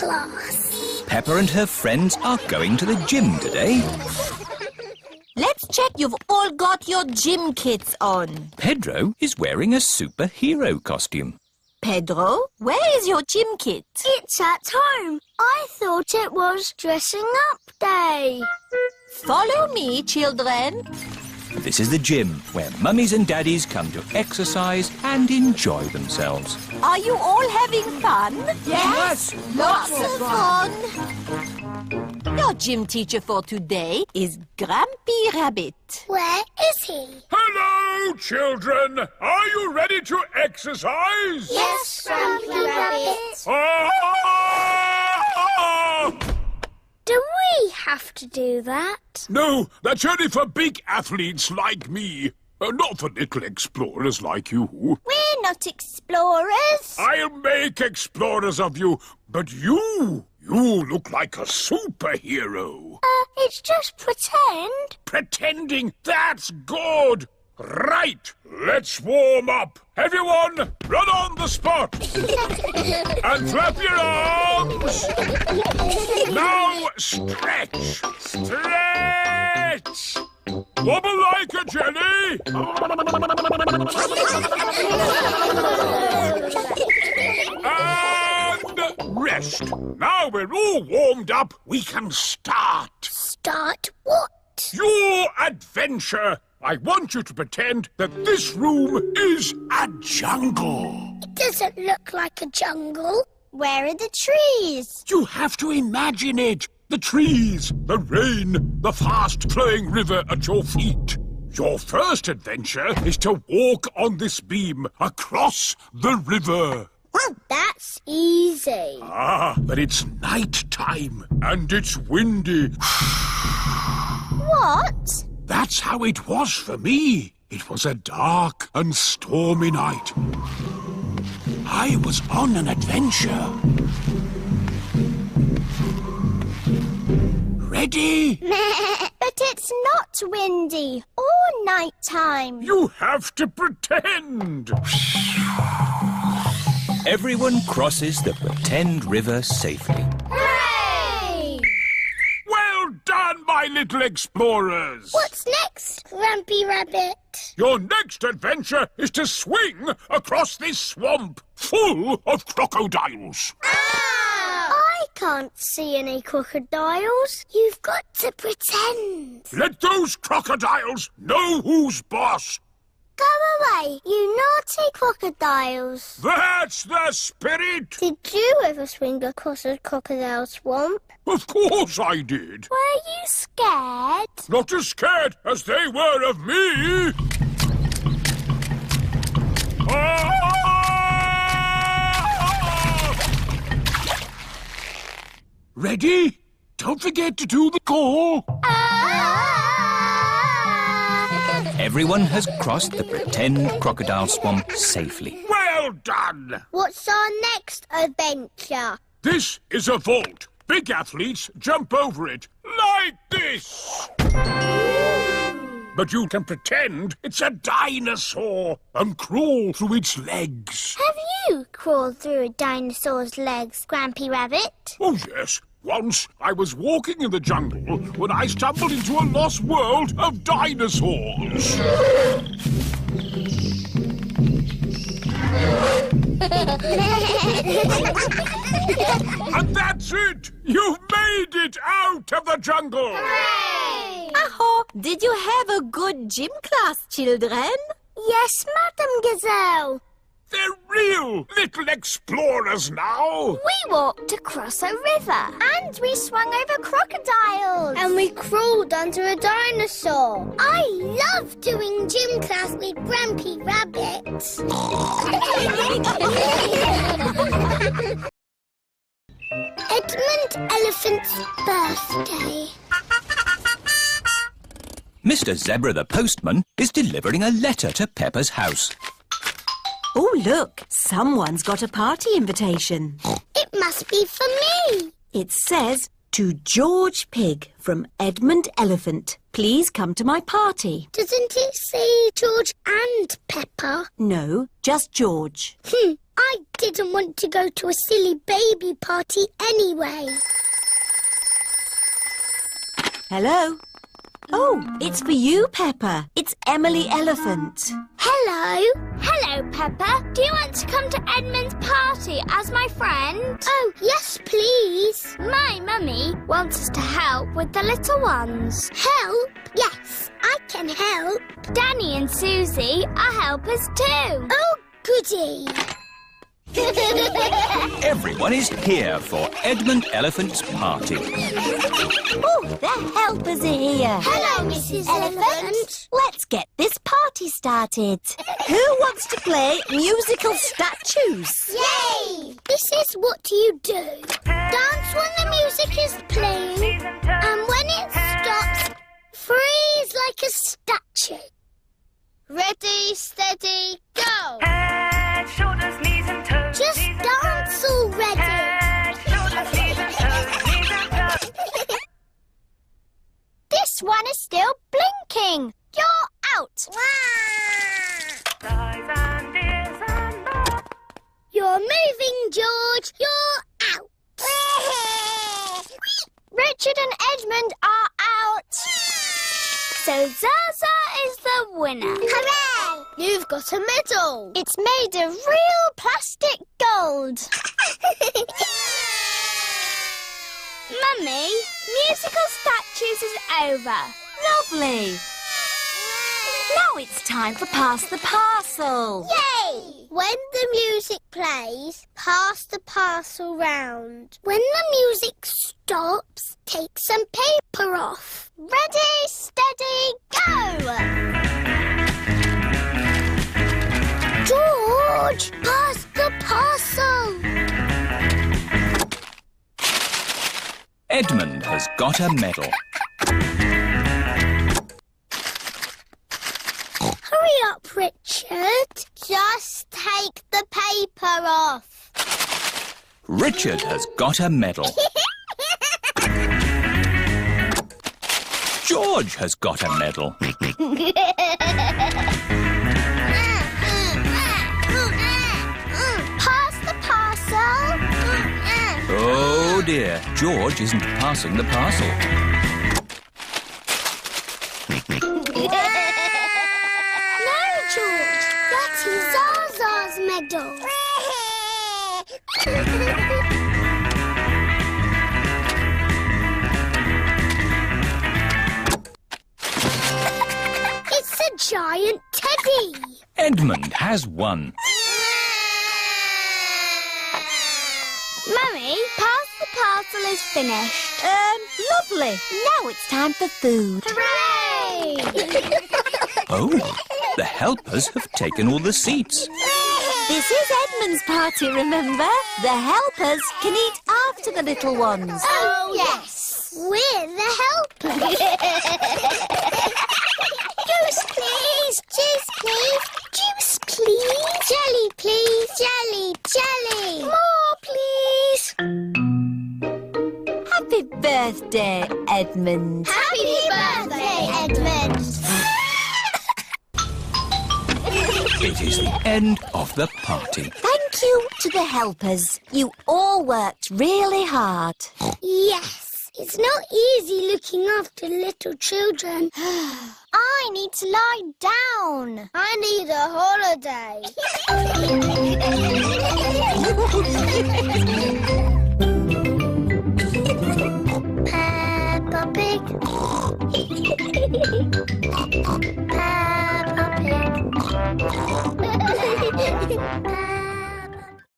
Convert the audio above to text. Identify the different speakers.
Speaker 1: class.
Speaker 2: Peppa and her friends are going to the gym today.
Speaker 3: Let's check you've all got your gym kits on.
Speaker 2: Pedro is wearing a superhero costume.
Speaker 3: Pedro, where is your gym kit?
Speaker 1: It's at home. I thought it was dressing up day.
Speaker 3: Follow me, children.
Speaker 2: This is the gym where mummies and daddies come to exercise and enjoy themselves.
Speaker 3: Are you all having fun?
Speaker 1: Yes,
Speaker 3: Lots of fun. Your gym teacher for today is Grampy Rabbit.
Speaker 1: Where is he?
Speaker 4: Hello, children! Are you ready to exercise?
Speaker 1: Yes, Grumpy Rabbit.
Speaker 4: Ah!
Speaker 1: Do we have to do that?
Speaker 4: No, that's only for big athletes like me. Not for little explorers like you.
Speaker 1: We're not explorers.
Speaker 4: I'll make explorers of you, but you look like a superhero.
Speaker 1: It's just pretend.
Speaker 4: Pretending, that's good. Right, let's warm up. Everyone, run on the spot. And flap your arms. Now stretch. Stretch. Wobble like a jelly. And rest. Now we're all warmed up, we can start.
Speaker 1: Start what?
Speaker 4: Your adventure. I want you to pretend that this room is a jungle.
Speaker 1: It doesn't look like a jungle. Where are the trees?
Speaker 4: You have to imagine it. The trees, the rain, the fast-flowing river at your feet. Your first adventure is to walk on this beam across the river.
Speaker 1: That's easy.
Speaker 4: Ah, but it's night time and it's windy.
Speaker 1: What?
Speaker 4: That's how it was for me. It was a dark and stormy night. I was on an adventure. Ready?
Speaker 1: But it's not windy or nighttime.
Speaker 4: You have to pretend.
Speaker 2: Everyone crosses the pretend river safely.
Speaker 1: Hooray!
Speaker 4: Well done, my little explorers.
Speaker 1: What's next, Grumpy Rabbit?
Speaker 4: Your next adventure is to swing across this swamp full of crocodiles.
Speaker 1: I can't see any crocodiles. You've got to pretend.
Speaker 4: Let those crocodiles know who's boss.
Speaker 1: Go away, you naughty crocodiles.
Speaker 4: That's the spirit.
Speaker 1: Did you ever swing across a crocodile swamp?
Speaker 4: Of course I did.
Speaker 1: Were you scared?
Speaker 4: Not as scared as they were of me. Ah! Ready? Don't forget to do the call.
Speaker 2: Everyone has crossed the pretend crocodile swamp safely.
Speaker 4: Well done.
Speaker 1: What's our next adventure?
Speaker 4: This is a vault. Big athletes jump over it like this. But you can pretend it's a dinosaur and crawl through its legs.
Speaker 1: Have you crawled through a dinosaur's legs, Grampy Rabbit?
Speaker 4: Oh, yes. Once I was walking in the jungle when I stumbled into a lost world of dinosaurs. And that's it! You've made it out of the jungle!
Speaker 1: Hooray!
Speaker 3: Aho, did you have a good gym class, children?
Speaker 1: Yes, Madam Gazelle.
Speaker 4: They're real little explorers now.
Speaker 1: We walked across a river. And we swung over crocodiles. And we crawled under a dinosaur. I love doing gym class with Grampy Rabbit. Edmond Elephant's birthday.
Speaker 2: Mr. Zebra the postman is delivering a letter to Peppa's house.
Speaker 3: Oh, look, someone's got a party invitation.
Speaker 1: It must be for me.
Speaker 3: It says, to George Pig from Edmond Elephant. Please come to my party.
Speaker 1: Doesn't it say George and Peppa?
Speaker 3: No, just George.
Speaker 1: I didn't want to go to a silly baby party anyway.
Speaker 3: Hello? Oh, it's for you, Peppa. It's Emily Elephant.
Speaker 1: Hello. Hello, Peppa. Do you want to come to Edmond's party as my friend? Oh, yes, please. My mummy wants us to help with the little ones. Help? Yes, I can help. Danny and Susie are helpers too. Oh, goody.
Speaker 2: Everyone is here for Edmond Elephant's party.
Speaker 3: Oh, the helpers are here.
Speaker 1: Hello, Mrs. Elephant.
Speaker 3: Let's get this party started. Who wants to play musical statues?
Speaker 1: Yay! This is what you do. Dance when the music is playing, and when it stops, freeze like a statue. Ready, steady, go!
Speaker 5: Head, shoulders, knees and toes.
Speaker 1: Just dance already.
Speaker 5: Head, shoulders, knees and toes. Knees and toes.
Speaker 1: This one is still blinking. You're out.
Speaker 5: Eyes and ears and mouth.
Speaker 1: You're moving, George. You're out. Richard and Edmond are out. So Zaza is the winner. Hooray! You've got a medal. It's made of real plastic gold. Mummy, musical statues is over.
Speaker 3: Lovely. Now it's time for Pass the Parcel.
Speaker 1: Yay! When the music plays, pass the parcel round. When the music stops, take some paper off. Ready, steady, go! George, pass the parcel.
Speaker 2: Edmond has got a medal.
Speaker 1: Hurry up, Richard. Just take the paper off.
Speaker 2: Richard has got a medal. George has got a medal.
Speaker 1: Pass the parcel.
Speaker 2: Oh dear, George isn't passing the parcel.
Speaker 1: No, George. That is Zaza's medal. It's a giant teddy.
Speaker 2: Edmond has won.
Speaker 1: Mummy, pass the parcel is finished.
Speaker 3: Lovely. Now it's time for food.
Speaker 1: Hooray!
Speaker 2: Oh, the helpers have taken all the seats.
Speaker 3: This is Edmond's party, remember? The helpers can eat after the little ones.
Speaker 1: Oh, yes. We're the helpers. Juice, please. Juice, please. Juice, please. Jelly, please. Jelly, jelly. More, please.
Speaker 3: Happy birthday, Edmond.
Speaker 1: Happy birthday, Edmond.
Speaker 2: It is the end of the party.
Speaker 3: Thank you to the helpers. You all worked really hard.
Speaker 1: Yes. It's not easy looking after little children. I need to lie down. I need a holiday. Peppa Pig. Peppa Pig.